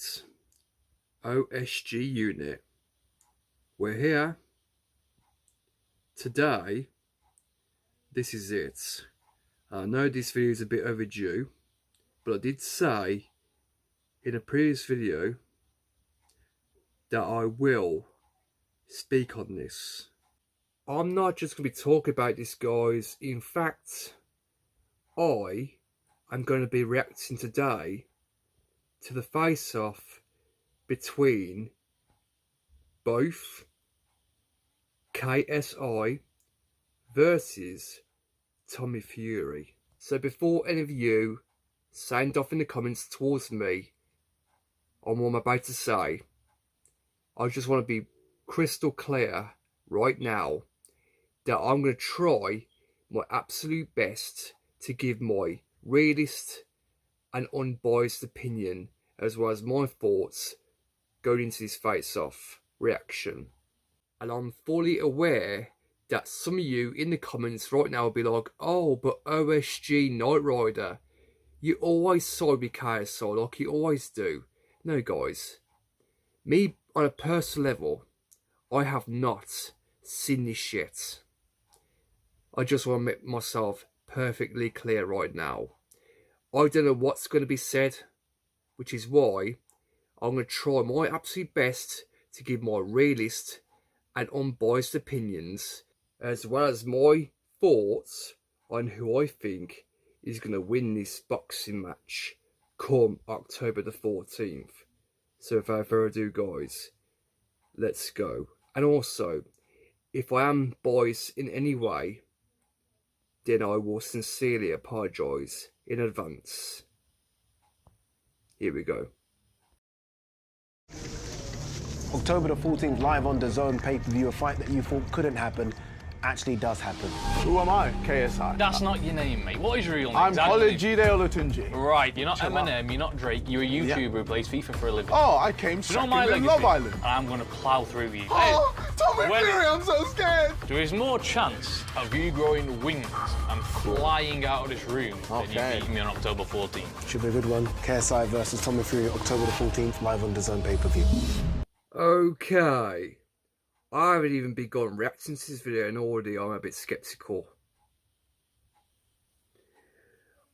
Alright, OSG unit, we're here. Today, this is it. I know this video is a bit overdue, but I did say in a previous video that I will speak on this. I'm not just going to be talking about this, guys. In fact, I am going to be reacting today to the face-off between both KSI versus Tommy Fury. So before any of you sound off in the comments towards me on what I'm about to say, I just want to be crystal clear right now that I'm going to try my absolute best to give my realist and unbiased opinion as well as my thoughts going into this face-off reaction. And I'm fully aware that some of you in the comments right now will be like, oh, but OSG Nightrider, you always side with KSI like you always do. No, guys. Me, on a personal level, I have not seen this yet. I just want to make myself perfectly clear right now. I don't know what's going to be said, which is why I'm going to try my absolute best to give my realist and unbiased opinions, as well as my thoughts on who I think is going to win this boxing match come October the 14th. So without further ado, guys, let's go. And also, if I am biased in any way, then I will sincerely apologise in advance. Here we go. October the 14th, live on DAZN pay-per-view, a fight that you thought couldn't happen actually does happen. Who am I? KSI. That's not your name, mate. What is your real name? I'm Olajide Olatunji. Right, you're not Eminem, you're not Drake, you're a YouTuber who plays FIFA for a living. Oh, I came second in Love Island. And I'm going to plough through you. Oh, Tommy Fury, I'm so scared. There is more chance of you growing wings and flying out of this room than you beating me on October 14th. Should be a good one. KSI versus Tommy Fury, October the 14th, live on DAZN pay-per-view. Okay. I haven't even begun reacting to this video and already I'm a bit skeptical.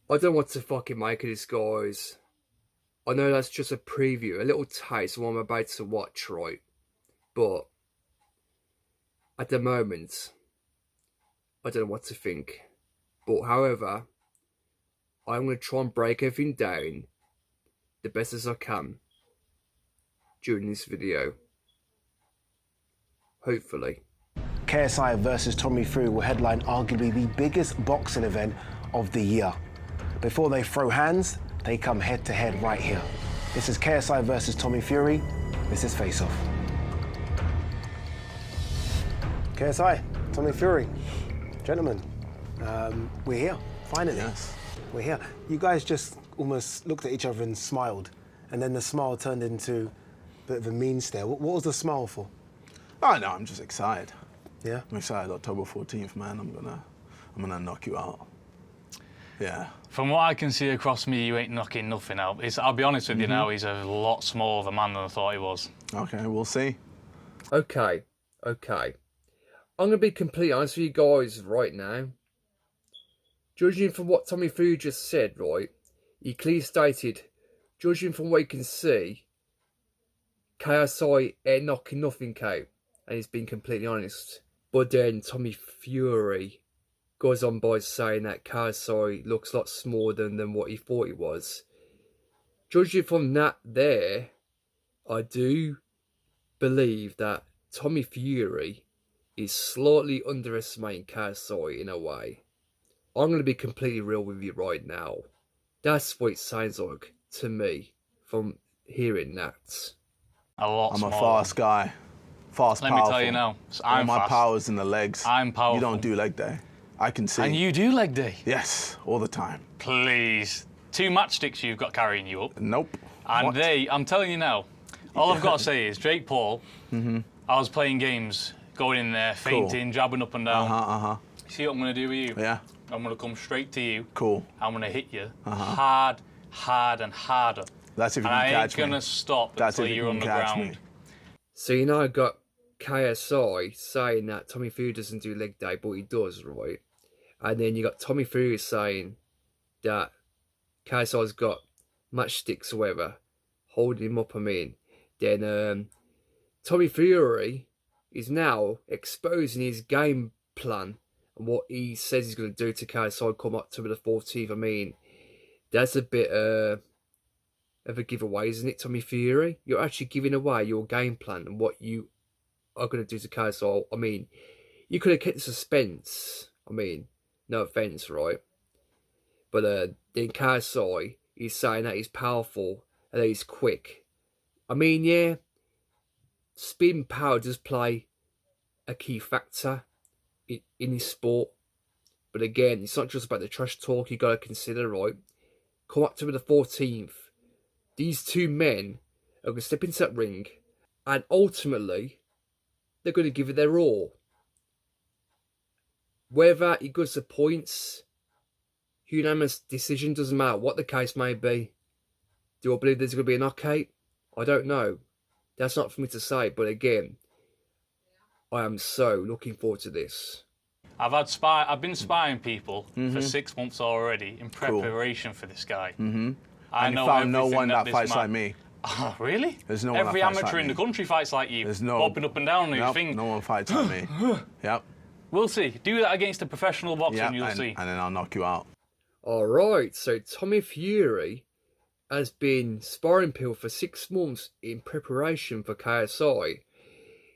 I don't know what to fucking make of this, guys. I know that's just a preview, a little taste of what I'm about to watch, right? But at the moment, I don't know what to think. But however, I'm going to try and break everything down the best as I can during this video. Hopefully. KSI versus Tommy Fury will headline arguably the biggest boxing event of the year. Before they throw hands, they come head to head right here. This is KSI versus Tommy Fury. This is Face Off. KSI, Tommy Fury. Gentlemen, we're here, finally. Yes. We're here. You guys just almost looked at each other and smiled, and then the smile turned into a bit of a mean stare. What was the smile for? Oh no, I'm just excited. Yeah? I'm excited. October 14th, man. I'm gonna knock you out. Yeah. From what I can see across me, you ain't knocking nothing out. I'll be honest with you now, he's a lot smaller of a man than I thought he was. Okay, we'll see. Okay. I'm going to be completely honest with you guys right now. Judging from what Tommy Fury just said, right, he clearly stated, judging from what you can see, KSI ain't knocking nothing out, and he's been completely honest. But then Tommy Fury goes on by saying that KSI looks a lot smaller than what he thought he was. Judging from that there, I do believe that Tommy Fury is slightly underestimating KSI in a way. I'm going to be completely real with you right now. That's what it sounds like to me from hearing that. I'm a fast guy. Fast, Let powerful. me tell you now, All I'm my fast. power's in the legs. I'm powerful. You don't do leg day. I can see. And you do leg day? Yes, all the time. Please. 2 matchsticks you've got carrying you up. Nope. And What? I'm telling you now, all I've got to say is Jake Paul, I was playing games, going in there, fainting, jabbing up and down. See what I'm going to do with you? Yeah. I'm going to come straight to you. Cool. I'm going to hit you hard, and harder. That's if you And can I ain't catch me. gonna stop That's until if you you're can on the catch ground. me. So you know I got KSI saying that Tommy Fury doesn't do leg day, but he does, right? And then you got Tommy Fury saying that KSI's got matchsticks or whatever, holding him up. I mean, then Tommy Fury is now exposing his game plan and what he says he's going to do to KSI come October the 14th. I mean, that's a bit of a giveaway, isn't it, Tommy Fury? You're actually giving away your game plan and what you are going to do to KSI. I mean, you could have kept the suspense. I mean, no offense, right? But then KSI is saying that he's powerful and that he's quick. I mean, yeah, speed and power does play a key factor in this sport. But again, it's not just about the trash talk you got to consider, right? Come October the 14th, these two men are going to step into that ring and ultimately they're going to give it their all. Whether it goes to points, unanimous decision, doesn't matter what the case may be. Do I believe there's going to be a knockout? I don't know. That's not for me to say, but again, I am so looking forward to this. I've been spying people for 6 months already in preparation for this guy. I And know you found no everything one that this fights man... like me. Oh, really? There's no one Every that fights amateur like in me. the country fights like you. There's no... Hopping up and down on your Nope, thing. no one fights like me. Yep. We'll see. Do that against a professional boxer and you'll see. And then I'll knock you out. Alright, so Tommy Fury has been sparring Pill for 6 months in preparation for KSI.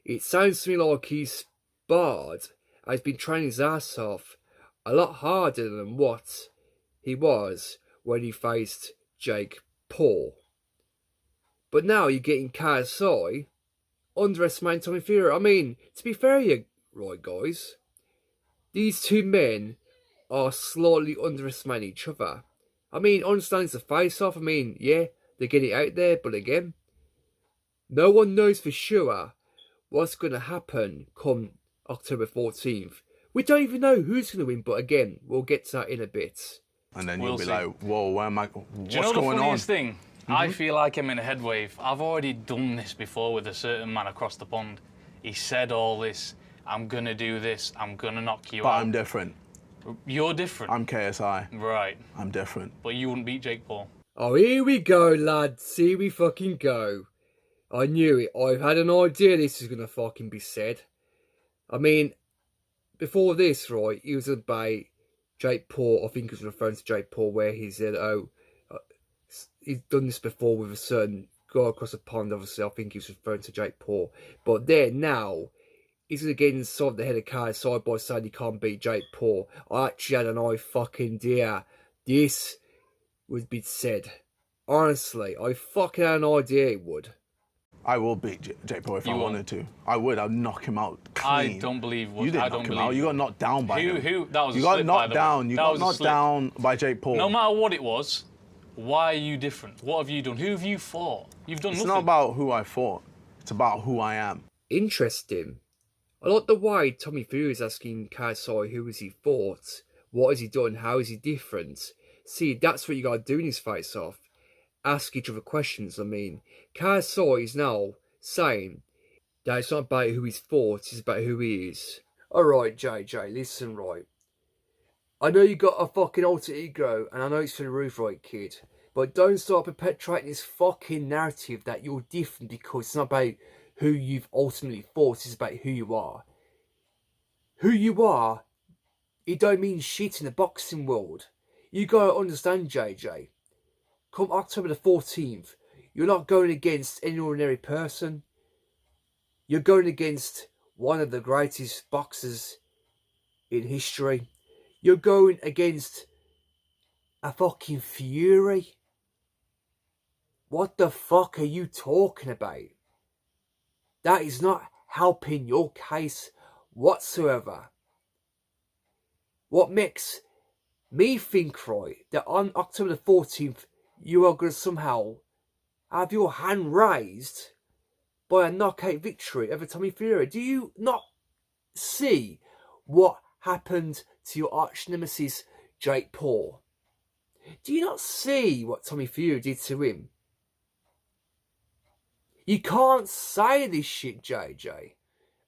It sounds to me like he's sparred, has been training his ass off a lot harder than what he was when he faced Jake Paul. But now you're getting KSI underestimating Tommy Fury. I mean, to be fair, you right, guys, these two men are slightly underestimating each other. I mean, understanding it's a face-off. I mean, yeah, they're getting it out there, but again, no one knows for sure what's going to happen come October 14th. We don't even know who's going to win, but again, we'll get to that in a bit. And then We'll you'll be see. like, whoa, where am I? Do you What's know the going on? funniest thing? I feel like I'm in a headwave. I've already done this before with a certain man across the pond. He said all this. I'm going to do this. I'm going to knock you But out. I'm different. You're different. I'm KSI. Right. I'm different. But you wouldn't beat Jake Paul. Oh, here we go, lads. Here we fucking go. I knew it. I've had an idea this is going to fucking be said. I mean, before this, right, he was about Jake Paul. I think he was referring to Jake Paul where he said, he's done this before with a certain guy across the pond. Obviously, I think he was referring to Jake Paul. But then now, he's going to get inside the head of KSI by saying he can't beat Jake Paul. I actually had an fucking idea. This would be said. Honestly, I fucking had an idea it would. I will beat Jake Paul if I wanted to. I would. I'd knock him out clean. I don't believe You didn't I knock don't him believe out. You got knocked down by him. That was You a got slip, by knocked the down. way. You That got was a knocked slip. down by Jake Paul. No matter what it was, why are you different? What have you done? Who have you fought? You've done It's nothing. not about who I fought. It's about who I am. Interesting. I like the way Tommy Fury is asking KSI who has he fought, what has he done, how is he different. See, that's what you got to do in his face-off. Ask each other questions. I mean, KSI is now saying that it's not about who he's fought, it's about who he is. Alright, JJ, listen, right. I know you got a fucking alter ego, and I know it's for the roof, right, kid. But don't start perpetuating this fucking narrative that you're different because it's not about who you've ultimately fought, it's about who you are. Who you are, it don't mean shit in the boxing world. You gotta understand, JJ. Come October the 14th, you're not going against any ordinary person. You're going against one of the greatest boxers in history. You're going against a fucking Fury. What the fuck are you talking about? That is not helping your case whatsoever. What makes me think, right, that on October the 14th, you are going to somehow have your hand raised by a knockout victory over Tommy Fury. Do you not see what happened to your arch nemesis, Jake Paul? Do you not see what Tommy Fury did to him? You can't say this shit, JJ.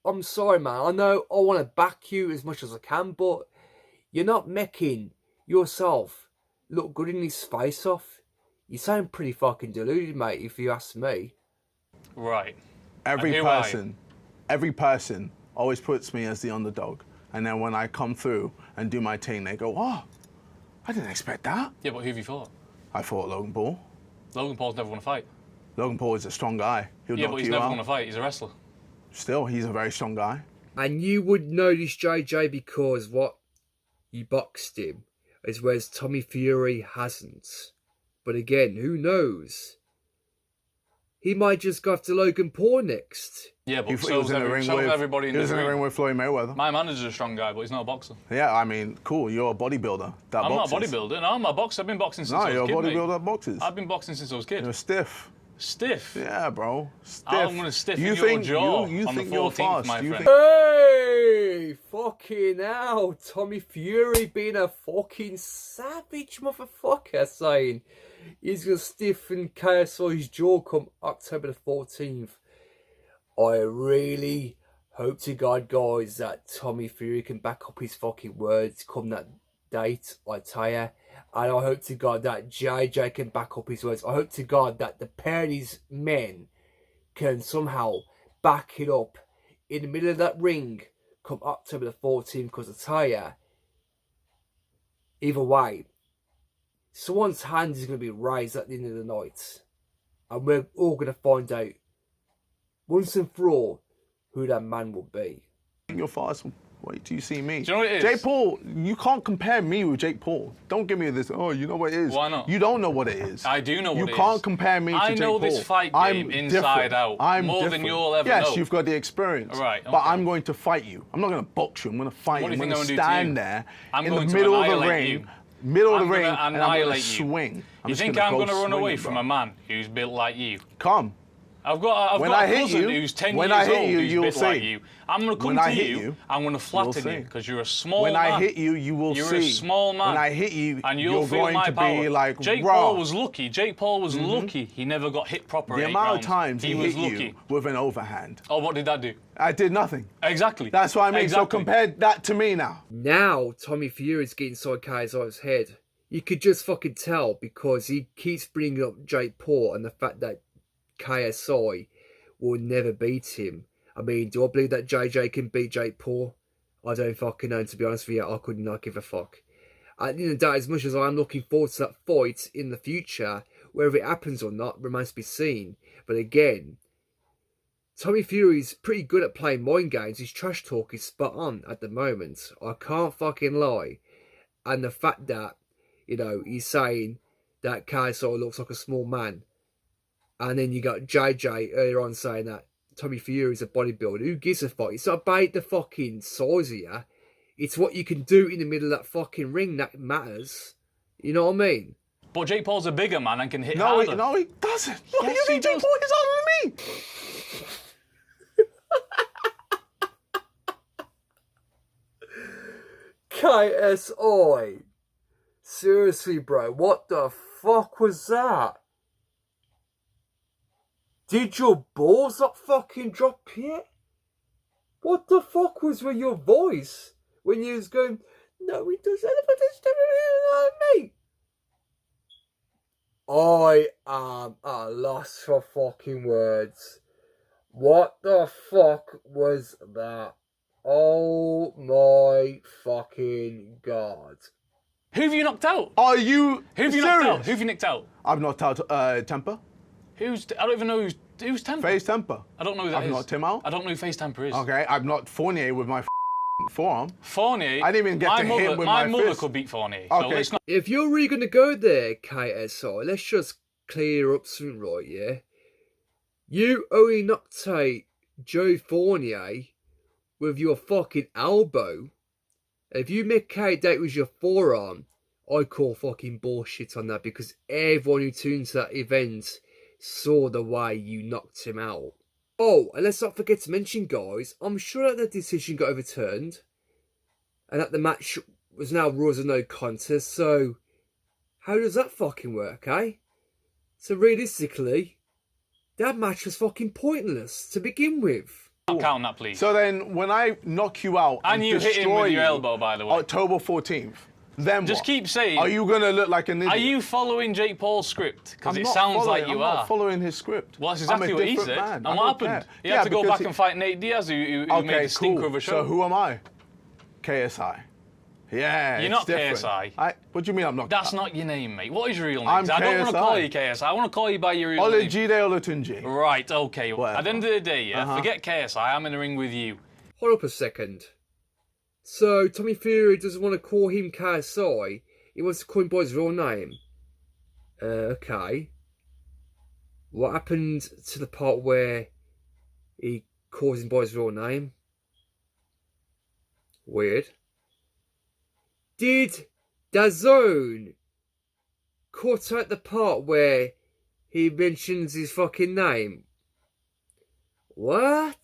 I'm sorry, man. I know I want to back you as much as I can, but you're not making yourself look good in this face-off. You sound pretty fucking deluded, mate, if you ask me. Right. Every person always puts me as the underdog. And then when I come through and do my thing, they go, oh, I didn't expect that. Yeah, but who have you fought? I fought Logan Paul. Logan Paul's never won a fight. Logan Paul is a strong guy. He'll Yeah, knock but he's you never out. won a fight. He's a wrestler. Still, he's a very strong guy. And you would know this, JJ, because what? You boxed him, as whereas Tommy Fury hasn't. But again, who knows? He might just go after Logan Paul next. Yeah, but He so was in the ring with everybody in he was the in the ring ring. with Floyd Mayweather. My manager's a strong guy, but he's not a boxer. Yeah, I mean, cool. You're a bodybuilder. That I'm not a boxes. bodybuilder. No, I'm a boxer. I've been boxing since No, I was you're a a kid, bodybuilder mate. that boxes. I've been boxing since I was a kid. You're stiff. Stiff. Yeah, bro. Stiff. I'm gonna stiffen you your think, jaw you on the think you're 14th, fast. my You friend. think- Hey! Fucking hell. Tommy Fury being a fucking savage motherfucker saying he's going to stiffen KSI's jaw come October the 14th. I really hope to God, guys, that Tommy Fury can back up his fucking words come that date, I tell you. And I hope to God that JJ can back up his words. I hope to God that the pair of these men can somehow back it up in the middle of that ring come October the 14th, because I tell you, either way, someone's hand is going to be raised at the end of the night. And we're all going to find out, once and for all, who that man will be. You're fast. Wait till you see me. Do you know what it is? Jake Paul, you can't compare me with Jake Paul. Don't give me this, oh, you know what it is. Why not? You don't know what it is. I do know what it is. You can't compare me to I Jake know Paul. this fight I'm game inside different. out I'm more than different. you'll ever yes, know. you've got the experience. Right, But okay. I'm going to fight you. I'm not going to box you. I'm going to fight What do you. you I'm think going I'm to gonna do to stand you? there I'm in the going to middle of the annihilate ring. you. Middle of I'm the ring, gonna and I'm going to annihilate you. swing. I'm You just think gonna I'm go going to run swinging, away bro. from a man who's built like you? Come. I've got When a I hit cousin you- who's 10 when years I hit old you, who's you'll built like see. you. I'm going to come When to I hit you, you, I'm going to flatten see. you because you're a small When man. I hit you, you will You're see. a small man. When I hit you, and you'll you're feel going my to power. be like, Jake raw. Paul was lucky. Jake Paul was lucky. He never got hit proper. The in 8 amount of rounds. times he was hit lucky. you with an overhand. Oh, what did that do? I did nothing. Exactly. That's what I mean. Exactly. So compare that to me now. Now, Tommy Fury's getting inside KSI's head. You could just fucking tell because he keeps bringing up Jake Paul and the fact that KSI will never beat him. I mean, do I believe that JJ can beat Jake Paul? I don't fucking know, to be honest with you. I could not give a fuck. At the end of the day, as much as I'm looking forward to that fight in the future, whether it happens or not remains to be seen. But again, Tommy Fury's pretty good at playing mind games. His trash talk is spot on at the moment. I can't fucking lie. And the fact that, you know, he's saying that KSI looks like a small man. And then you got JJ earlier on saying that Tommy Fury is a bodybuilder. Who gives a fuck? It's not about the fucking size of you. It's what you can do in the middle of that fucking ring that matters. You know what I mean? But Jake Paul's a bigger man and can hit No, harder. he doesn't. What do Yes, you he think Jake does. Paul is harder than me? KSI. Seriously, bro. What the fuck was that? Did your balls not fucking drop yet? What the fuck was with your voice when you was going, no, he doesn't me? I am at a loss for fucking words. What the fuck was that? Oh my fucking god. Who have you knocked out? Are you Who have you serious? knocked out? Who have you nicked out? I've knocked out Temper. I don't even know who's Temper. Face Temper. I don't know who that I've is. knocked him out. I don't know who Face Temper is. Okay, I've knocked Fournier with my forearm. Fournier. I didn't even get my to mother, hit him with my my mother fist. could beat Fournier. So Okay, let's not. If you're really going to go there, KSI, let's just clear up something right, yeah? You only knocked out Joe Fournier with your fucking elbow. If you make out that was your forearm, I call fucking bullshit on that because everyone who tuned to that event saw the way you knocked him out. Oh, and let's not forget to mention, guys, I'm sure that the decision got overturned and that the match was now rules of no contest, so how does that fucking work, eh? So realistically, that match was fucking pointless to begin with. Not count that, please. So then, when I knock you out And you hit him destroy with your you, elbow, by the way. October 14th, then Just what? keep saying. Are you gonna look like an idiot? Are you following Jake Paul's script? Because I'm it not sounds like following- you I'm are. not following his script. Well, that's I'm a exactly what he different said. man. And I what don't happened? care. He had to go because back and fight Nate Diaz, who made the stinker of a show. So who am I? KSI. Yeah, You're it's not different. KSI. What do you mean I'm not? That's not your name, mate. What is your real name? I'm I don't want to KSI. call you KSI. I want to call you by your real name. Olajide Olatunji. Right, okay. Whatever. At the end of the day, yeah, forget KSI. I'm in the ring with you. Hold up a second. So, Tommy Fury doesn't want to call him KSI. He wants to call him by his real name. Okay. What happened to the part where he calls him by his real name? Weird. Did DAZN cut out the part where he mentions his fucking name? What?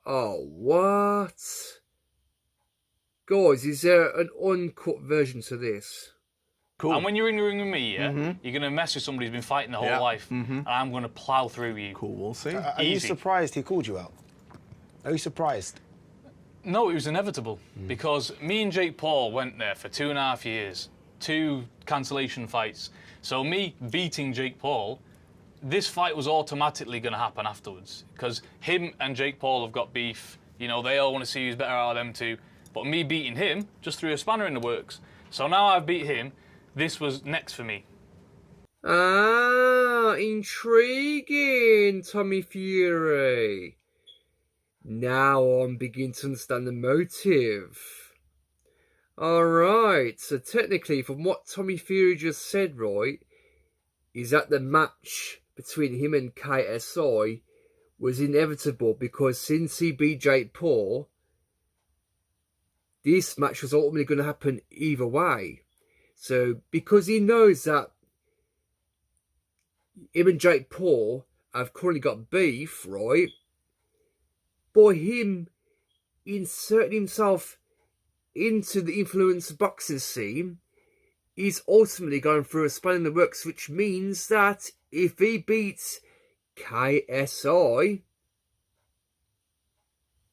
Oh, what? Guys, is there an uncut version to this? Cool. And when you're in the ring with me, yeah, you're going to mess with somebody who's been fighting the whole life. And I'm going to plough through you. Cool, we'll see. Are you Easy. surprised he called you out? Are you surprised? No, it was inevitable because me and Jake Paul went there for 2.5 years, 2 cancellation fights. So me beating Jake Paul, this fight was automatically going to happen afterwards because him and Jake Paul have got beef. You know, they all want to see who's better out of them two. But me beating him just threw a spanner in the works. So now I've beat him. This was next for me. Ah, intriguing, Tommy Fury. Now I'm beginning to understand the motive. Alright, so technically from what Tommy Fury just said, right, is that the match between him and KSI was inevitable because since he beat Jake Paul, this match was ultimately going to happen either way. So because he knows that him and Jake Paul have currently got beef, right, by him inserting himself into the influencer boxing scene, he's ultimately going through a spanner in the works, which means that if he beats KSI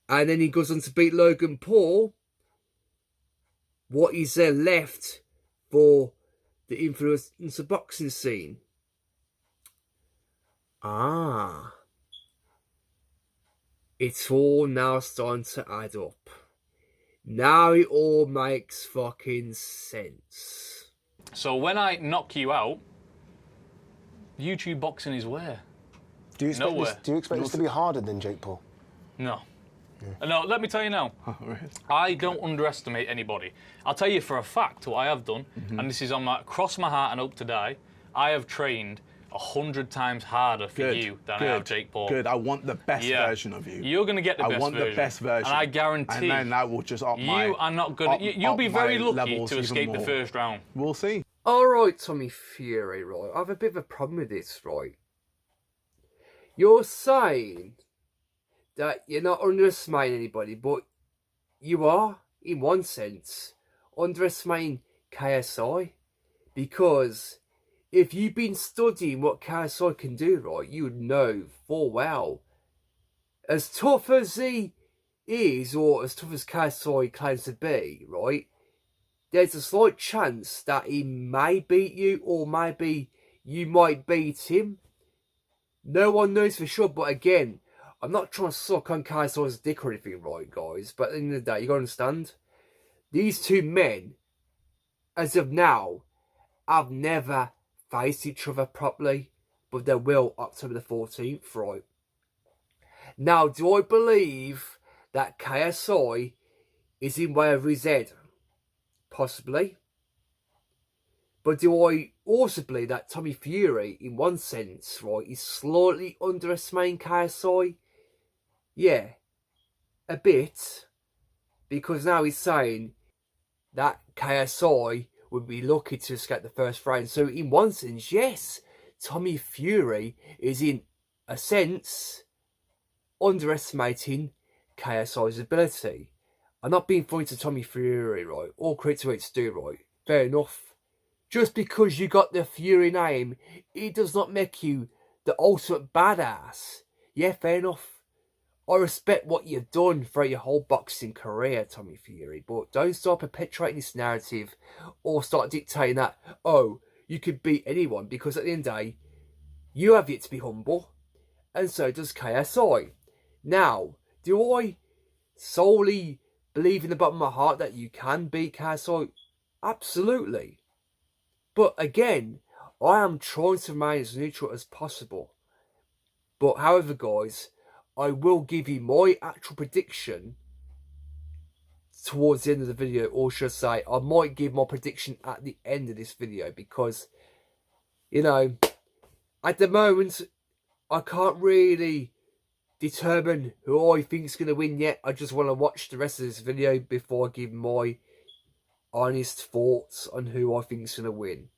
and then he goes on to beat Logan Paul, what is there left for the influencer boxing scene? Ah. It's all now starting to add up. Now it all makes fucking sense. So when I knock you out, YouTube boxing is where? Do you expect, Nowhere. do you expect this to be harder than Jake Paul? No. No, let me tell you now. I don't underestimate anybody. I'll tell you for a fact what I have done, and this is on my cross my heart and hope to die. I have trained 100 times harder for you than I have Jake Paul. Good. I want the best version of you. You're going to get the best version. I want the best version. And I guarantee. And then that will just up my. You are not good. You'll be very lucky to escape the more. first round. We'll see. Alright, Tommy Fury, right? I have a bit of a problem with this, right? You're saying that you're not underestimating anybody, but you are, in one sense, underestimating KSI. Because if you've been studying what KSI can do, right, you would know full well. As tough as he is, or as tough as KSI claims to be, right, there's a slight chance that he may beat you, or maybe you might beat him. No one knows for sure, but again, I'm not trying to suck on KSI's dick or anything, right, guys? But at the end of the day, you gotta understand, these two men, as of now, have never faced each other properly, but they will October the 14th, right? Now, do I believe that KSI is in way of his head? Possibly. But do I also believe that Tommy Fury, in one sense, right, is slightly underestimating KSI? Yeah, a bit. Because now he's saying that KSI would be lucky to escape the first round. So in one sense, yes, Tommy Fury is in a sense underestimating KSI's ability. I'm not being funny to Tommy Fury, right? All credit to its due, right? Fair enough. Just because you got the Fury name, it does not make you the ultimate badass. Yeah, fair enough. I respect what you've done throughout your whole boxing career, Tommy Fury, but don't start perpetuating this narrative or start dictating that, oh, you could beat anyone, because at the end of the day, you have yet to be humble, and so does KSI. Now, do I solely believe in the bottom of my heart that you can beat KSI? Absolutely. But again, I am trying to remain as neutral as possible. But however, guys, I will give you my actual prediction towards the end of the video, or should I say, I might give my prediction at the end of this video, because, you know, at the moment, I can't really determine who I think is going to win yet. I just want to watch the rest of this video before I give my honest thoughts on who I think is going to win.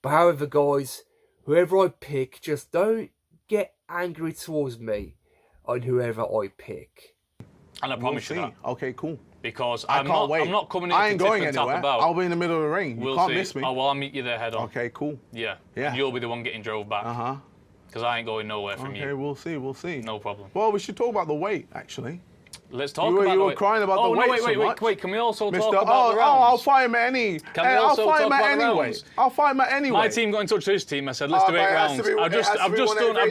But however, guys, whoever I pick, just don't get angry towards me on whoever I pick. And I promise you that. Okay, cool. Because I can't wait. I'm not coming in I ain't to going tip and tap anywhere. about. I'll be in the middle of the ring. You can't miss me. Oh, well, I'll meet you there head on. Okay, cool. Yeah. Yeah. And you'll be the one getting drove back. Uh-huh. Because I ain't going nowhere from you. Okay, we'll see, we'll see. No problem. Well, we should talk about the weight, actually. Let's talk You about were the weight. crying about the weight so much. Wait. Can we also Mr. talk about the rounds? I'll fight him at any. Can we also I'll fight talk him at about the any rounds? weight. I'll fight him at any My weight. team got in touch with his team. I said, let's do 8 rounds. I've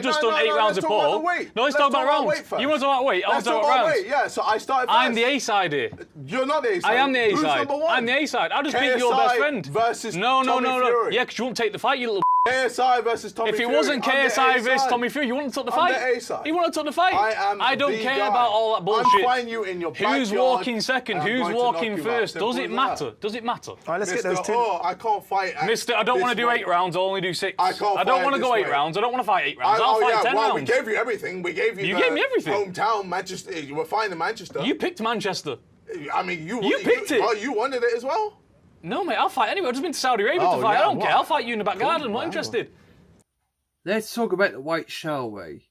just done 8 rounds of Paul. No, let's talk about rounds. You want to talk about weight? I want to talk about rounds. Yeah, so I started first. I'm the A side here. You're not the A side. I am the A Who's side. number one? I'm the A side. I'll just beat KSI your best friend. versus No. Tommy Fury. Yeah, because you won't take the fight, you little. KSI versus Tommy Fury. If it wasn't KSI versus Tommy Fury, you wouldn't have took the fight. I'm the A side. You wouldn't have took the fight. I don't care guy. about all that bullshit. I'm fighting you in your backyard. Who's walking second? and I'm Who's going to walking knock you first? out. Does Simple it as matter? that. Does it matter? All right, let's get those Mr. two. Oh, I can't fight. Mister, I don't want to do 8 rounds. I'll only do 6. I don't want to go 8 rounds. I don't want to fight 8 rounds. I'll fight 10 rounds. We gave you everything. We gave you. You gave me everything. Hometown, Manchester. You were fine in Manchester. You picked Manchester. I mean, you picked it. Oh, you wanted it as well. No, mate. I'll fight anyway. I've just been to Saudi Arabia to fight. Yeah, I don't care. I'll fight you in the back garden. I'm not Wow. interested. Let's talk about the weight, shall we?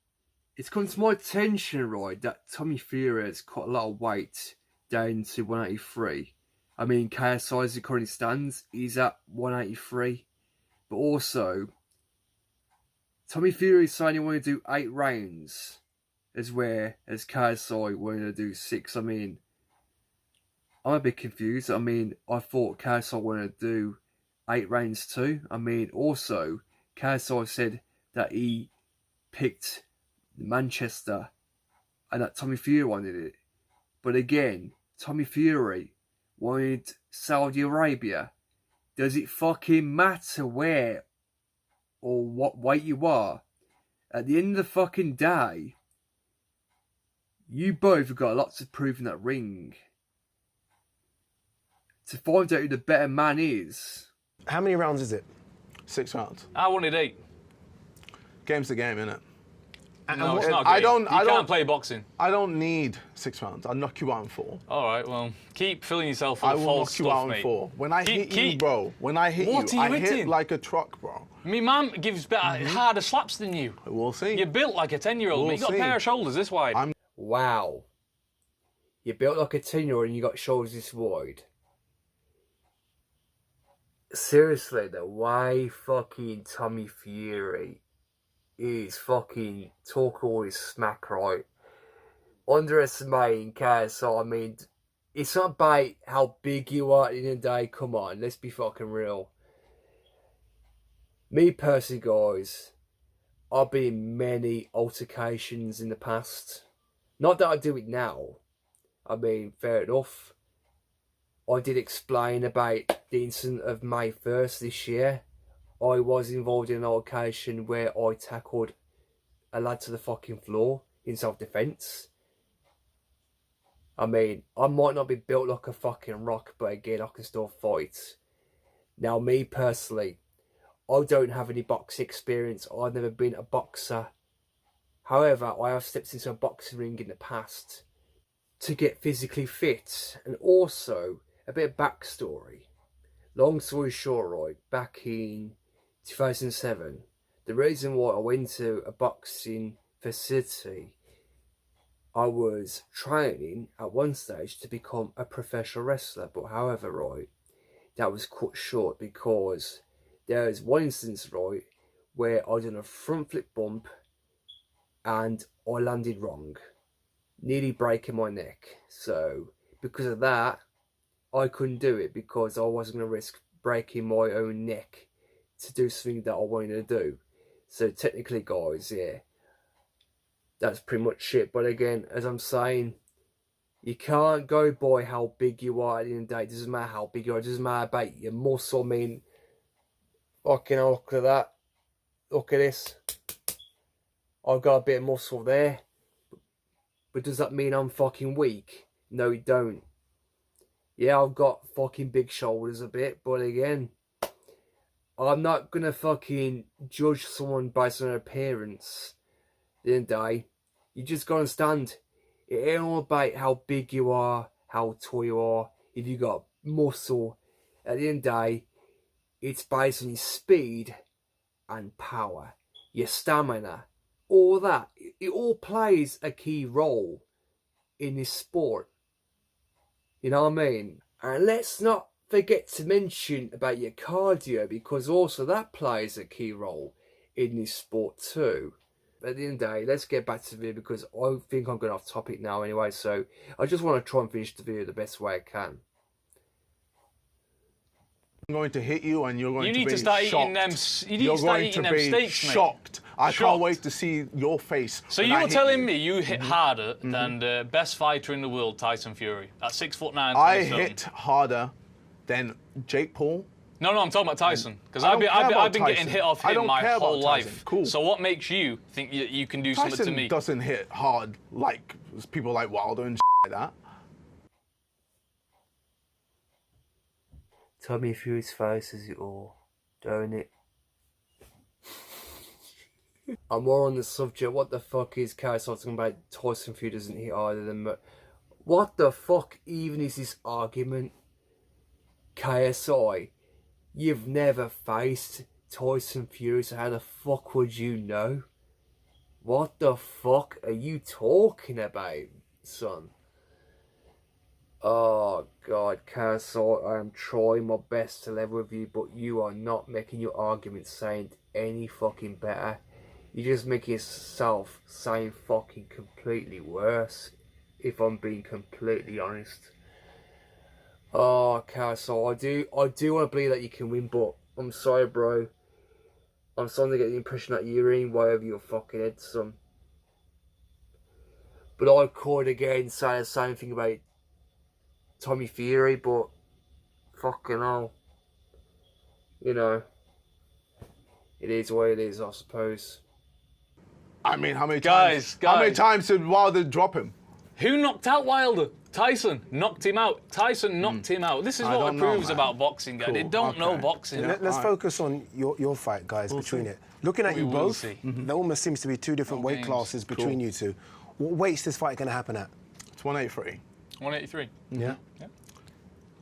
It's come to my attention, right, that Tommy Fury has cut a lot of weight down to 183. I mean, KSI, as it currently stands, he's at 183. But also, Tommy Fury is saying he want to do 8 rounds, as KSI wanted to do 6. I mean, I'm a bit confused. I mean, I thought KSI wanted to do 8 rounds too. I mean, also, KSI said that he picked Manchester and that Tommy Fury wanted it. But again, Tommy Fury wanted Saudi Arabia. Does it fucking matter where or what weight you are? At the end of the fucking day, you both have got a lot to prove in that ring. To find out who the better man is. How many rounds is it? 6 rounds. I wanted 8. Game's the game, innit? No, it's not a game. You can't play boxing. I don't need 6 rounds. I'll knock you out in 4. All right, well, keep filling yourself full I of will false knock you out stuff, in mate. 4. When I hit you, bro. When I hit What you, are you I hit hitting? like a truck, bro. Me mum gives harder slaps than you. We'll see. You're built like a 10-year-old, mate. You got a pair of shoulders this wide. Wow. You're built like a 10-year-old and you got shoulders this wide. Seriously, the way fucking Tommy Fury is fucking talk all his smack, right? Underestimating KSI. I mean, it's not about how big you are in a day. Come on, let's be fucking real. Me personally, guys, I've been in many altercations in the past. Not that I do it now. I mean, fair enough. I did explain about the incident of May 1st this year. I was involved in an altercation where I tackled a lad to the fucking floor in self-defense. I mean, I might not be built like a fucking rock, but again, I can still fight. Now, me personally, I don't have any boxing experience. I've never been a boxer. However, I have stepped into a boxing ring in the past to get physically fit. And also, a bit of backstory. Long story short, right, back in 2007, the reason why I went to a boxing facility, I was training at one stage to become a professional wrestler. But however, right, that was cut short because there was one instance, right, where I done a front flip bump and I landed wrong, nearly breaking my neck. So because of that, I couldn't do it because I wasn't going to risk breaking my own neck to do something that I wanted to do. So technically, guys, yeah, that's pretty much it. But again, as I'm saying, you can't go by how big you are at the end of the day. It doesn't matter how big you are. It doesn't matter about your muscle. I mean, fucking hell, look at that. Look at this. I've got a bit of muscle there. But does that mean I'm fucking weak? No, it don't. Yeah, I've got fucking big shoulders a bit. But again, I'm not going to fucking judge someone based on their appearance. At the end of the day, you just got to understand. It ain't all about how big you are, how tall you are, if you got muscle. At the end of the day, it's based on your speed and power, your stamina, all that. It all plays a key role in this sport. You know what I mean? And let's not forget to mention about your cardio, because also that plays a key role in this sport too. At the end of the day, let's get back to the video because I think I'm going off topic now anyway. So I just want to try and finish the video the best way I can. I'm going to hit you and you're going to be shocked. You need to start eating them. You need to start eating them steaks, mate. Shocked. I can't wait to see your face. So you were telling me you hit harder than the best fighter in the world, Tyson Fury, at 6'9". I hit harder than Jake Paul. No, I'm talking about Tyson, because I've been getting hit off him my whole life. Cool. So what makes you think you can do something to me? Tyson doesn't hit hard like people like Wilder and like that. Tommy Fury's face is it all, don't it? I'm more on the subject. What the fuck is KSI talking about? Tyson Fury doesn't hit harder than me. What the fuck even is this argument? KSI, you've never faced Tyson Fury, so how the fuck would you know? What the fuck are you talking about, son? Oh God, KSI, I am trying my best to level with you, but you are not making your argument sound any fucking better. You're just making yourself sound fucking completely worse, if I'm being completely honest. Oh, KSI, I do want to believe that you can win, but I'm sorry, bro. I'm starting to get the impression that you're in way over your fucking head, son. But I could again say the same thing about Tommy Fury, but fucking hell. You know, it is what it is, I suppose. I mean, how many guys, how many times did Wilder drop him? Who knocked out Wilder? Tyson knocked him out. Tyson knocked him out. This is what it proves about boxing, guys. Cool. They don't know boxing. Let's focus on your fight, guys, between it. Looking at you both, there almost seems to be two different weight classes between you two. What weight's this fight going to happen at? It's 183. 183. Yeah.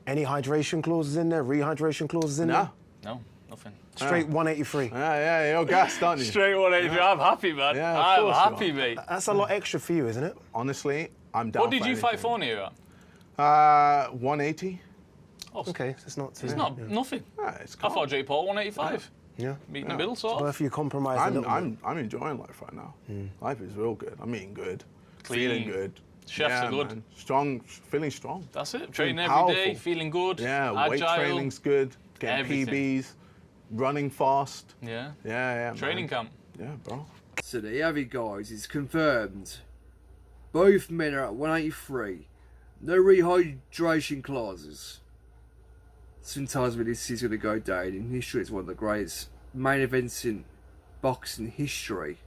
Any hydration clauses in there? Rehydration clauses in there? No, nothing. Straight 183. Yeah, you're gassed, aren't you? Straight 183. I'm happy, man. Yeah, I'm happy, mate. That's a lot extra for you, isn't it? Honestly, I'm down. What did you fight for near at? 180. Oh, okay, so it's not too. It's not nothing. Yeah, it's I thought Jake Paul 185. Yeah. Meet in the middle, sort of. Well, if you compromise a little bit. I'm enjoying life right now. Life is real good. I'm eating good, Clean. feeling good. Chefs are good. Man. Strong, feeling strong. That's it. Training every day, feeling good. Yeah, agile. weight training's good. Getting Everything. PBs, running fast. Yeah. Training camp. Yeah, bro. So there you have it, guys. It's confirmed. Both men are at 183. No rehydration clauses. Sometimes when this is going to go down in history, it's one of the greatest main events in boxing history.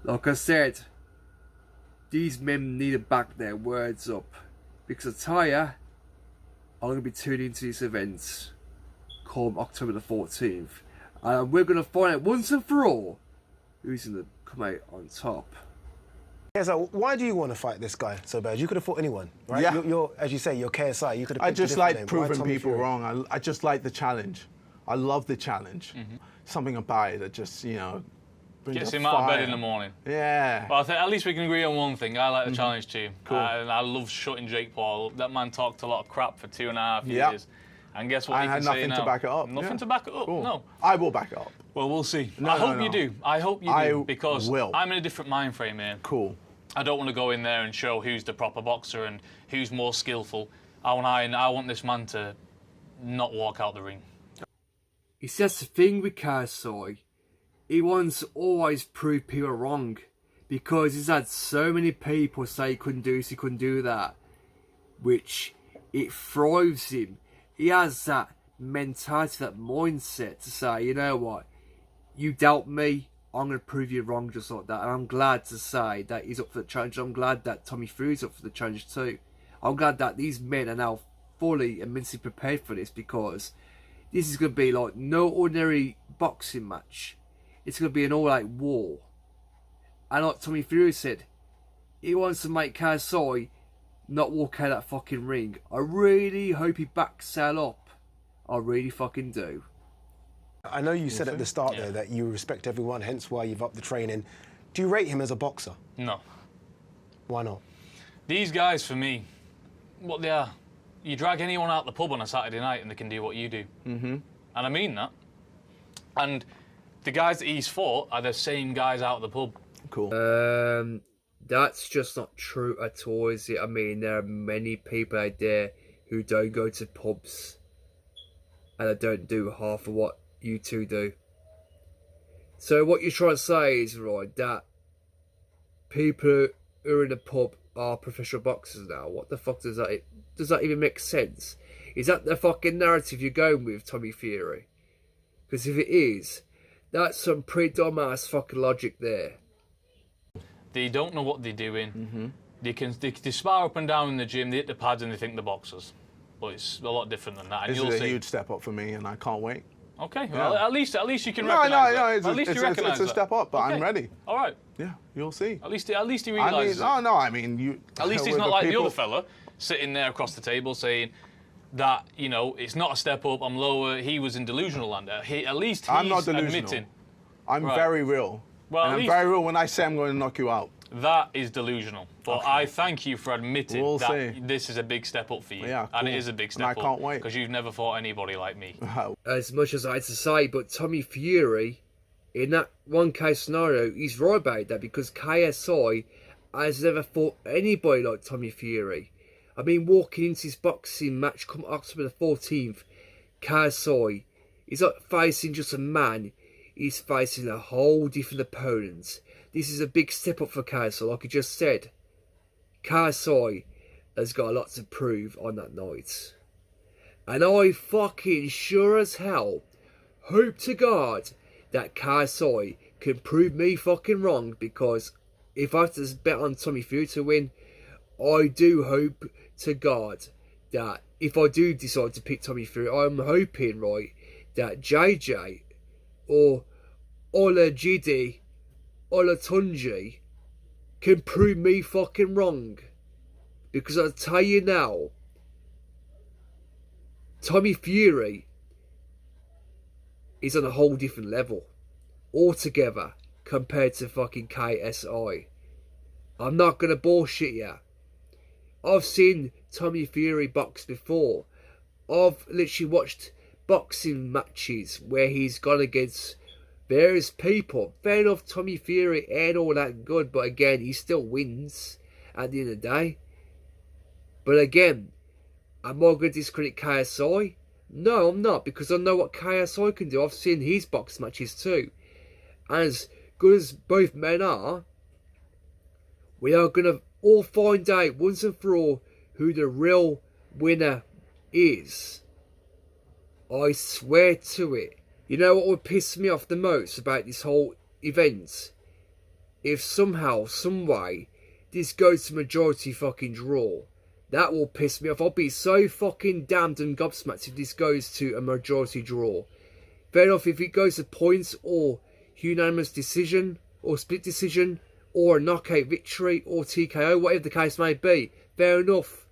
Like I said, these men need to back their words up, because I tell ya, I'm going to be tuning into these events come October the 14th, and we're going to find out once and for all who's going to come out on top. Yeah, so why do you want to fight this guy so bad? You could have fought anyone, right? Yeah. You're, as you say, you're KSI. You could have. I just like name. proving people wrong. I just like the challenge. I love the challenge. Something about it that just, you know, brings Gets a him out of fire. bed in the morning. Yeah. Well, I think at least we can agree on one thing. I like the challenge too. Cool. And I love shutting Jake Paul. That man talked a lot of crap for 2.5 years. And guess what? I you had can say nothing now? to back it up. Nothing Yeah. to back it up. Cool. No. I will back it up. Well, we'll see. No, I hope no. you do. I hope you do, I because will. I hope you do. I hope you do, I because will. I'm in a different mind frame here. Cool. I don't want to go in there and show who's the proper boxer and who's more skillful. I want this man to not walk out the ring. It's just the thing with KSI. He wants to always prove people wrong, because he's had so many people say he couldn't do this, he couldn't do that, which it thrives him. He has that mentality, that mindset to say, you know what, you doubt me, I'm going to prove you wrong just like that. And I'm glad to say that he's up for the challenge. I'm glad that Tommy Fury's up for the challenge too. I'm glad that these men are now fully and mentally prepared for this, because this is going to be like no ordinary boxing match. It's going to be an all-out war. And like Tommy Fury said, he wants to make KSI not walk out of that fucking ring. I really hope he backs Sal up. I really fucking do. I know you said at the start there that you respect everyone, hence why you've upped the training. Do you rate him as a boxer? No. Why not? These guys, for me, what they are, you drag anyone out the pub on a Saturday night and they can do what you do. Mm-hmm. And I mean that. And the guys that he's fought are the same guys out of the pub. Cool. That's just not true at all, is it? I mean, there are many people out there who don't go to pubs and I don't do half of what you two do. So what you're trying to say is, right, that people who are in a pub are professional boxers now. What the fuck does that even make sense? Is that the fucking narrative you're going with, Tommy Fury? Because if it is, that's some pretty dumbass fucking logic there. They don't know what they're doing. Mm-hmm. They spar up and down in the gym, they hit the pads and they think they're boxers. But it's a lot different than that. And This you'll is a see. huge step up for me, and I can't wait. Okay, well, at least you can No, recognise no, that. At least you recognise it's a step up, but Okay. I'm ready. All right. Yeah, you'll see. At least he realises. I mean, you. At least he's with not like the people- other fella sitting there across the table saying that, you know, it's not a step up, I'm lower, he was in delusional land. At least he's I'm not delusional. admitting. I'm Right. very real. Well, and at I'm least- very real when I say I'm going to knock you out. That is delusional. But I thank you for admitting We'll that see. this is a big step up for you. Yeah, And it cool. is a big And step I up. can't wait. Because you've never fought anybody like me. As much as I had to say, but Tommy Fury, in that one case scenario, he's right about that, because KSI has never fought anybody like Tommy Fury. I mean, walking into this boxing match come October the 14th, KSI, he's not facing just a man, he's facing a whole different opponent. This is a big step up for KSI, like I just said. KSI has got a lot to prove on that night. And I fucking sure as hell hope to God that KSI can prove me fucking wrong, because if I have to bet on Tommy Fury to win, I do hope to God that if I do decide to pick Tommy Fury, I'm hoping, right, that JJ or Olajide Olatunji can prove me fucking wrong. Because I'll tell you now, Tommy Fury is on a whole different level altogether compared to fucking KSI. I'm not gonna bullshit you. I've seen Tommy Fury box before. I've literally watched boxing matches where he's gone against various people. Fair enough, Tommy Fury ain't all that good, but again, he still wins at the end of the day. But again, am I going to discredit KSI? No, I'm not, because I know what KSI can do. I've seen his box matches too. And as good as both men are, we are going to all find out once and for all who the real winner is. I swear to it. You know what would piss me off the most about this whole event? If somehow, some way, this goes to majority fucking draw. That will piss me off. I'll be so fucking damned and gobsmacked if this goes to a majority draw. Fair enough, if it goes to points or unanimous decision or split decision or a knockout victory or TKO, whatever the case may be, fair enough.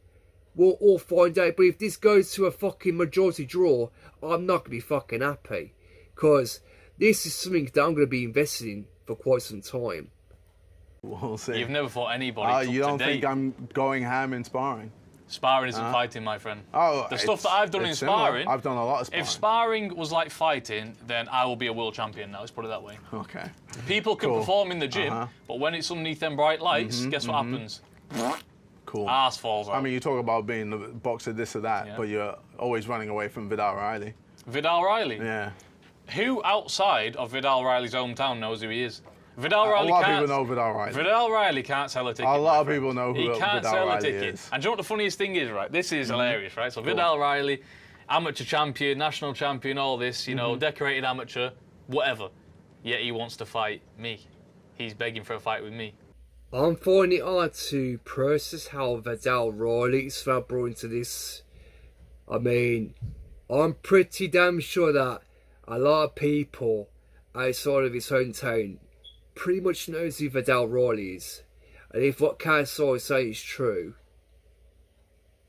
We'll all find out. But if this goes to a fucking majority draw, I'm not going to be fucking happy. Because this is something that I'm going to be invested in for quite some time. We'll see. You've never fought anybody. You don't today. think I'm going ham in sparring? Sparring isn't fighting, my friend. Oh, the stuff that I've done in similar. sparring. I've done a lot of sparring. If sparring was like fighting, then I will be a world champion now. Let's put it that way. Okay. People can perform in the gym, but when it's underneath them bright lights, guess what happens? Cool. Arse falls out. I mean, you talk about being a boxer, this or that, but you're always running away from Vidal Riley. Vidal Riley? Yeah. Who outside of Vidal Riley's hometown knows who he is? Vidal Riley a lot can't, of people know Vidal Riley. Vidal Riley can't sell a ticket. A lot of people know who he can't Vidal sell Riley a ticket. is. And do you know what the funniest thing is, right? This is hilarious, right? So Vidal Riley, amateur champion, national champion, all this, you know, decorated amateur, whatever. Yet he wants to fight me. He's begging for a fight with me. I'm finding it hard to process how Vidal Riley is brought into this. I mean, I'm pretty damn sure that a lot of people outside of his hometown pretty much knows who Vidal Riley is. And if what KSI is saying is true,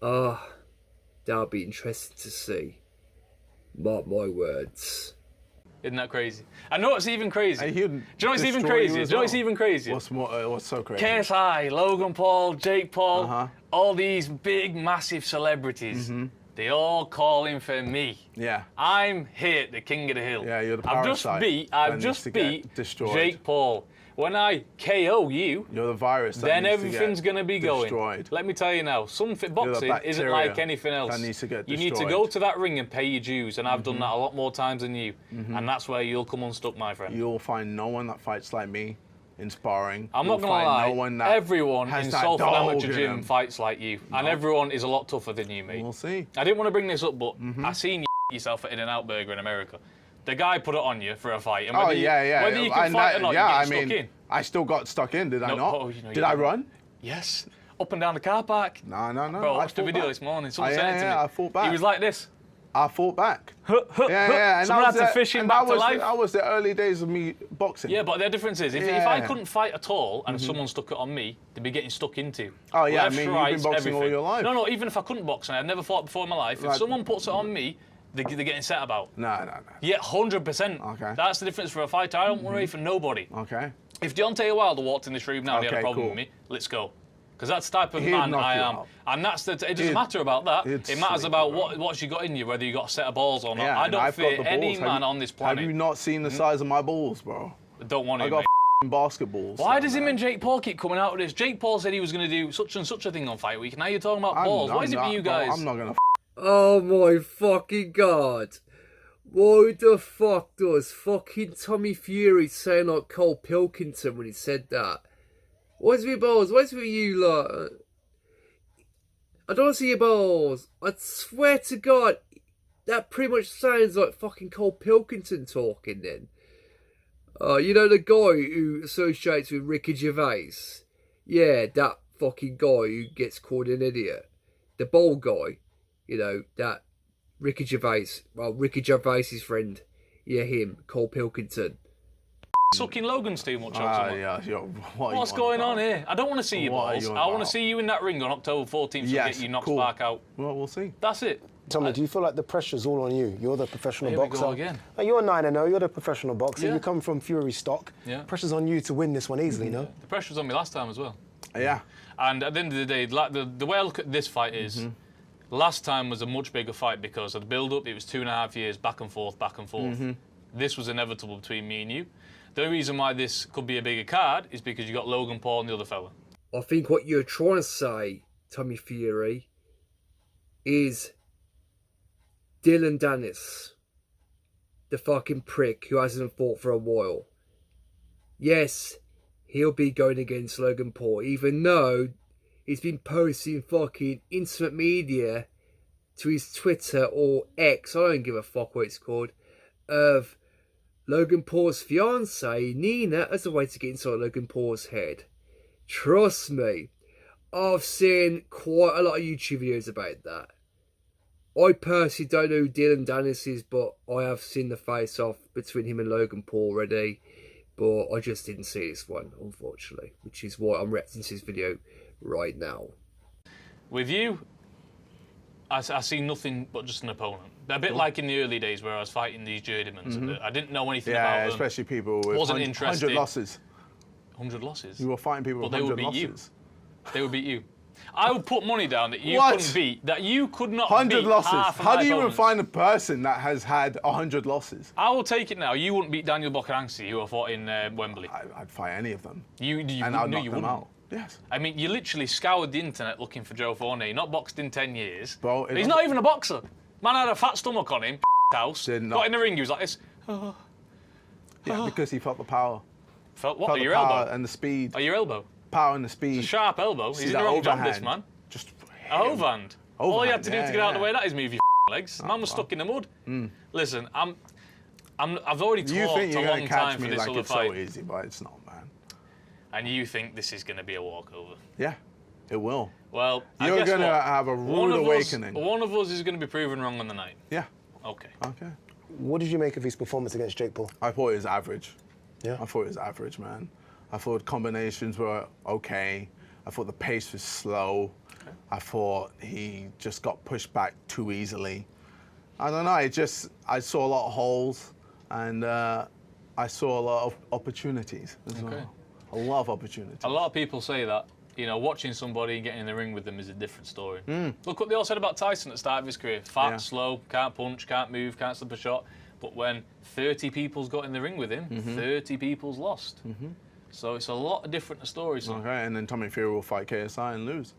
that'll be interesting to see. Mark my words. Isn't that crazy? I know it's even crazy. Do you know what's even destroy crazy? you Do as you know what's well. even crazy? What's so crazy? KSI, Logan Paul, Jake Paul, all these big, massive celebrities, they all calling for me. Yeah. I'm here, the king of the hill. Yeah, you're the I've parasite just that beat needs to get destroyed. Jake Paul. When I KO you, You're the virus that then needs everything's to going to be going. destroyed. Let me tell you now, boxing isn't bacteria like anything else. that needs to get you need to destroyed. go to that ring and pay your dues, and I've done that a lot more times than you. And that's where you'll come unstuck, my friend. You'll find no one that fights like me in sparring. I'm not You'll going to find lie, no one that everyone has in that Salford dog Amateur in Gym them. fights like you, and everyone is a lot tougher than you, mate. We'll see. I didn't want to bring this up, but I seen you yourself at In-N-Out Burger in America. The guy put it on you for a fight, and whether you can fight or not, you get stuck in. I still got stuck in, did I not? oh, you know, did I run? Yes, up and down the car park. No. Bro, I watched the fought video back. this morning. Someone sent it to me. I fought back. He was like this. I fought back. Yeah. And Someone that was had to fish him and back that to was life. That was the early days of me boxing. Yeah, but the difference is, if I couldn't fight at all and someone stuck it on me, they'd be getting stuck into. Oh, yeah, Left, I mean, right, you've been boxing all everything. your life. No, even if I couldn't box and I'd never fought before in my life, if Right. someone puts it on me, they're getting set about. No. Yeah, 100%. Okay. That's the difference for a fighter. I don't worry for nobody. Okay. If Deontay Wilder walked in this room now and he had a Okay, problem cool. with me, let's go. Because that's the type of He'd man knock I you am. out. And that's it doesn't matter about that. he'd It matters sleep about you out. what you got in you, whether you got a set of balls or not. Yeah, I and don't I've got fear the any balls. man on this planet. Have you not seen the size of my balls, bro? Don't want to, I got mate. basketballs. Why does him and Jake Paul keep coming out with this? Jake Paul said he was going to do such and such a thing on Fight Week. Now you're talking about balls. What is it with you guys? I'm not gonna. Oh my fucking god. Why the fuck does fucking Tommy Fury sound like Cole Pilkington when he said that? What's with your balls? What's with you lot? I don't see your balls. I swear to God, that pretty much sounds like fucking Cole Pilkington talking then. You know the guy who associates with Ricky Gervais? Yeah, that fucking guy who gets called an idiot. The bald guy, you know, that Ricky Gervais, well, Ricky Gervais's friend. Yeah, him, Cole Pilkington. Sucking Logan's too much. What's going on here? I don't want to see your What are balls. you on I want to about? see you in that ring on October 14th and Yes, get you knocked cool. back out. Well, we'll see. That's it. Tommy, do you feel like the pressure's all on you? You're the professional Here we boxer. go again. You're 9-0, you're the professional boxer. Yeah. You come from Fury stock. Yeah. Pressure's on you to win this one easily, no? The pressure was on me last time as well. Yeah. And at the end of the day, the way I look at this fight is, last time was a much bigger fight because of the build-up. It was 2.5 years back and forth. This was inevitable between me and you. The only reason why this could be a bigger card is because you got Logan Paul and the other fella. I think what you're trying to say, Tommy Fury, is Dylan Dennis, the fucking prick who hasn't fought for a while. Yes, he'll be going against Logan Paul, even though he's been posting fucking instant media to his Twitter or X, I don't give a fuck what it's called, of Logan Paul's fiancée, Nina, as a way to get inside Logan Paul's head. Trust me, I've seen quite a lot of YouTube videos about that. I personally don't know who Dylan Dennis is, but I have seen the face-off between him and Logan Paul already. But I just didn't see this one, unfortunately, which is why I'm reacting to this video right now. With you, I see nothing but just an opponent. A bit like in the early days where I was fighting these journeymen. I didn't know anything about Yeah, them. especially people with Wasn't 100 interested. losses. 100 losses? You were fighting people But with they would 100 beat you. losses. They would beat you. I would put money down that you What? couldn't beat, that you could not 100 beat losses. half of How my do you even opponents. find a person that has had 100 losses? I will take it now. You wouldn't beat Daniel Bokaranski, who I fought in Wembley. I'd fight any of them. You and I'd no, knock you them wouldn't. out. Yes. I mean, you literally scoured the internet looking for Joe Fournier. Not boxed in 10 years. Bro, He's not even a boxer. Man had a fat stomach on him. House. Did not. Got in the ring. He was like this. Yeah, because he felt the power. Felt what? Felt Are the your power elbow? and the speed. Are your elbow? Power and the speed. It's a sharp elbow. See He's in that the wrong job, this overhand? man. Just A overhand. All he had to do Overhand, to get out of the yeah, way, that is move your legs. Man was stuck in the mud. Listen, I've already You talked think a you're long going to catch time for me this like other it's fight, so easy, but it's not, man. and you think this is going to be a walkover. Yeah, it will. Well, I You're guess going to what? have a One rude of awakening. One of us is going to be proven wrong on the night. Yeah, Okay. okay. What did you make of his performance against Jake Paul? I thought it was average. Yeah. I thought it was average, man. I thought combinations were okay. I thought the pace was slow. I thought he just got pushed back too easily. I don't know. I saw a lot of holes, and I saw a lot of opportunities as well. A lot of opportunities. A lot of people say that. You know, watching somebody and getting in the ring with them is a different story. Look what they all said about Tyson at the start of his career. Fat, Yeah. slow, can't punch, can't move, can't slip a shot. But when 30 people's got in the ring with him, 30 people's lost. So it's a lot of different stories. Okay, and then Tommy Fury will fight KSI and lose.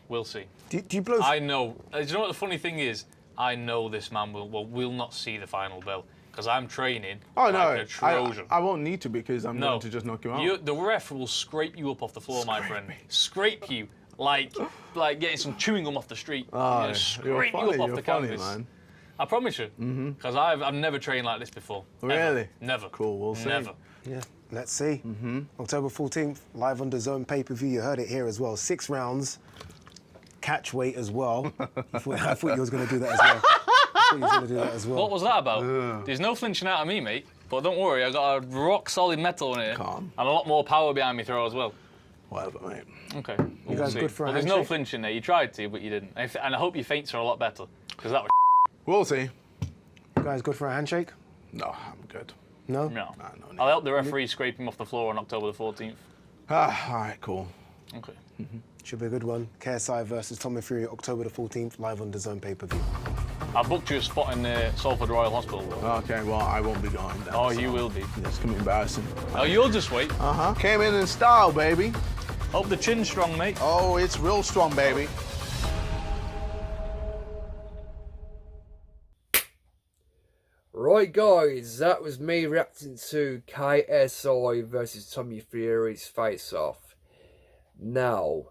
We'll see. Do you blow? I know. Do you know what the funny thing is? I know this man will not see the final bell because I'm training Oh like no, a Trojan. I won't need to because I'm No. going to just knock you out. The ref will scrape you up off the floor, my friend. Scrape you like getting some chewing gum off the street. Oh, Scrape you're you funny, up off you're the funny, canvas. man. I promise you. Because I've never trained like this before. Ever. Really? Never. Cool, we'll see. Never. Yeah, let's see. October 14th, live on the Zone pay-per-view. You heard it here as well. 6 rounds, catch weight as well. I thought you was going to do that as well. What was that about? There's no flinching out of me, mate. But don't worry, I got a rock solid metal in here. Calm. And a lot more power behind me throw as well. Whatever, mate. Okay. You guys good for a There's no handshake? flinching there. You tried to, but you didn't. And I hope your feints are a lot better. Because that was We'll see. You guys good for a handshake? No, I'm good. No? no. Nah, no need. I'll help the referee scrape him off the floor on October the 14th. All right, cool. Okay. Should be a good one. KSI versus Tommy Fury, October the 14th, live on the Zone pay-per-view. I booked you a spot in Salford Royal Hospital. Though. Okay, well, I won't be going down. Oh, you will be. It's going to be embarrassing. Oh, you'll just wait. Uh-huh. Came in style, baby. Hope the chin's strong, mate. Oh, it's real strong, baby. Right, guys, that was me reacting to KSI versus Tommy Fury's face-off. Now,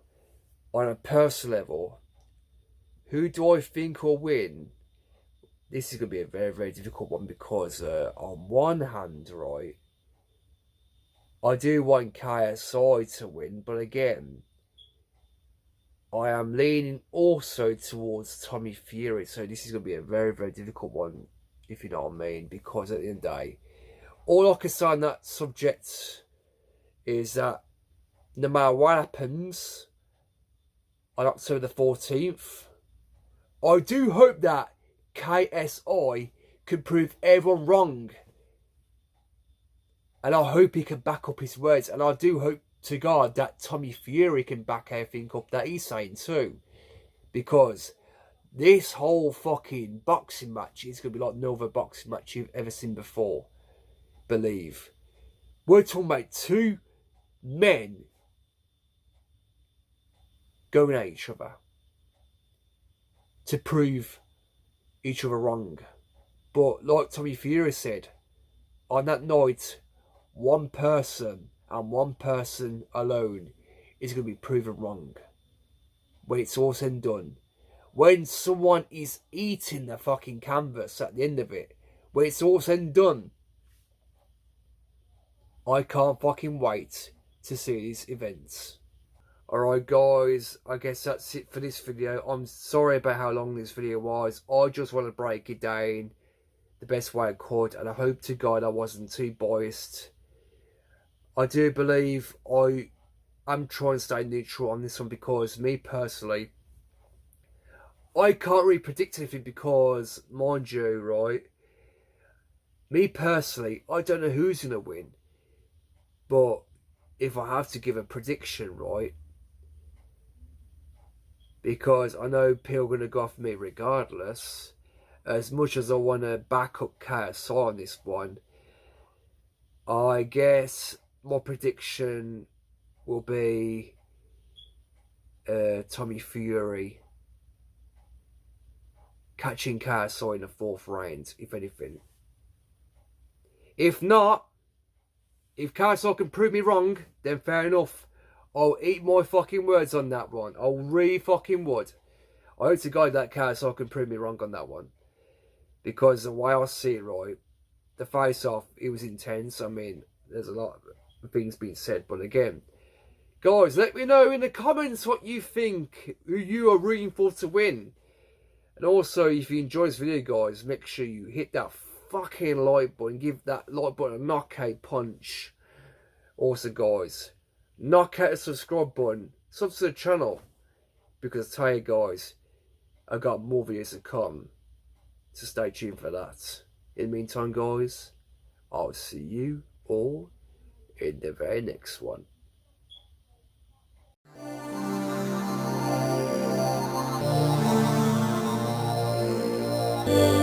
on a personal level, who do I think will win? This is going to be a very, very difficult one because on one hand, right, I do want KSI to win, but again, I am leaning also towards Tommy Fury, so this is going to be a very, very difficult one, if you know what I mean, because at the end of the day, all I can say on that subject is that no matter what happens on October the 14th, I do hope that KSI can prove everyone wrong. And I hope he can back up his words. And I do hope to God that Tommy Fury can back everything up that he's saying too. Because this whole fucking boxing match is going to be like no other boxing match you've ever seen before. Believe. We're talking about 2 men going at each other to prove each other wrong. But like Tommy Fury said, on that night, one person and one person alone is going to be proven wrong. When it's all said and done. When someone is eating the fucking canvas at the end of it, when it's all said and done, I can't fucking wait to see these events. Alright guys, I guess that's it for this video. I'm sorry about how long this video was. I just want to break it down the best way I could, and I hope to God I wasn't too biased. I do believe I am trying to stay neutral on this one because me personally, I can't really predict anything because, mind you, right, me personally, I don't know who's going to win. But if I have to give a prediction, right, because I know people are going to go off me regardless. As much as I want to back up KSI on this one, I guess my prediction will be Tommy Fury catching KSI in the 4th round, if anything. If not, if KSI can prove me wrong, then fair enough. I'll eat my fucking words on that one. I'll really fucking would. I hope to God that KSI can prove me wrong on that one. Because the way I see it, right, the face-off, it was intense. I mean, there's a lot of things being said. But again, guys, let me know in the comments what you think, who you are rooting for to win. And also, if you enjoyed this video, guys, make sure you hit that fucking like button. Give that like button a knockout punch. Also, guys, knock out the subscribe button. Sub to the channel. Because I tell you, guys, I got more videos to come. So stay tuned for that. In the meantime, guys, I'll see you all in the very next one. Yeah.